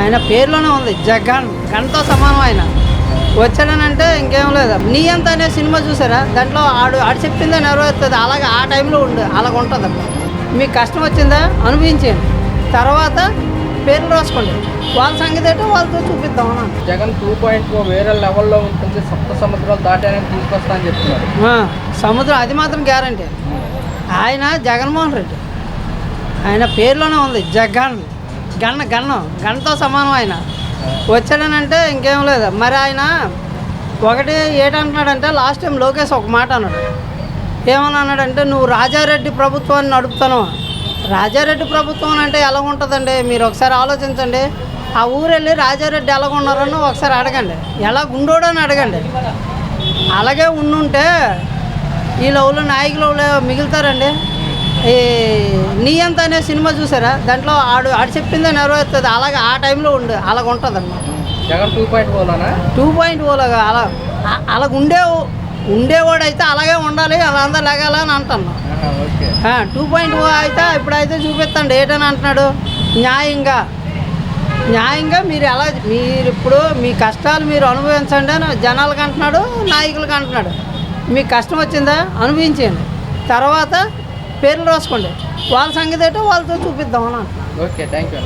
ఆయన పేరులోనే ఉంది జగన్, గన్తో సమానం ఆయన. వచ్చాడనంటే ఇంకేం లేదు. నీ అంత అనే సినిమా చూసారా, దాంట్లో ఆడు చెప్పిందే నెరవేరుతుంది. అలాగే ఆ టైంలో ఉండు, అలాగ ఉంటుంది అప్పుడు. మీకు కష్టం వచ్చిందా అనుభవించేయండి, తర్వాత పేర్లు రాసుకోండి. వాళ్ళ సంగతి ఏంటో వాళ్ళతో చూపిద్దాం అన్న. జగన్ 2.0 వేరే లెవెల్లో ఉంటుంది, సప్త సముద్రాలు దాటానని తీసుకొస్తా అని చెప్తున్నారు. సముద్రం అది మాత్రం గ్యారంటీ. ఆయన జగన్మోహన్ రెడ్డి, ఆయన పేరులోనే ఉంది జగన్, గన్తో సమానం ఆయన. వచ్చాడనంటే ఇంకేం లేదు. మరి ఆయన ఒకటి ఏంటంటున్నాడంటే, లాస్ట్ టైం లోకేష్ ఒక మాట అన్నాడు. ఏమని అన్నాడంటే, నువ్వు రాజారెడ్డి ప్రభుత్వాన్ని నడుపుతాను. రాజారెడ్డి ప్రభుత్వం అంటే ఎలా ఉంటుందండి, మీరు ఒకసారి ఆలోచించండి. ఆ ఊరు వెళ్ళి రాజారెడ్డి ఎలా ఉన్నారని ఒకసారి అడగండి, ఎలా గుండోడు అని అడగండి. అలాగే ఉండుంటే ఈ లవ్లో నాయకులు మిగులుతారండి. ఈ నీ అంత అనే సినిమా చూసారా, దాంట్లో ఆడు చెప్పిందే నెరవేరుతుంది. అలాగే ఆ టైంలో ఉండు, అలాగ ఉంటుంది అన్నమాట. జగన్ 2.0లాగా అలాగ ఉండేవాడైతే అలాగే ఉండాలి, అలా అందరూ లేగాలని అంటున్నాను. 2.0 అయితే ఇప్పుడైతే చూపిస్తాండి ఏంటని అంటున్నాడు. న్యాయంగా మీరు ఇప్పుడు మీ కష్టాలు మీరు అనుభవించండి అని జనాలకు అంటున్నాడు, నాయకులకు అంటున్నాడు. మీకు కష్టం వచ్చిందా అనుభవించండి, తర్వాత పేర్లు రాసుకోండి. వాళ్ళ సంగతి ఏంటో వాళ్ళతో చూపిద్దామని అంటున్నాను. Okay, thank you.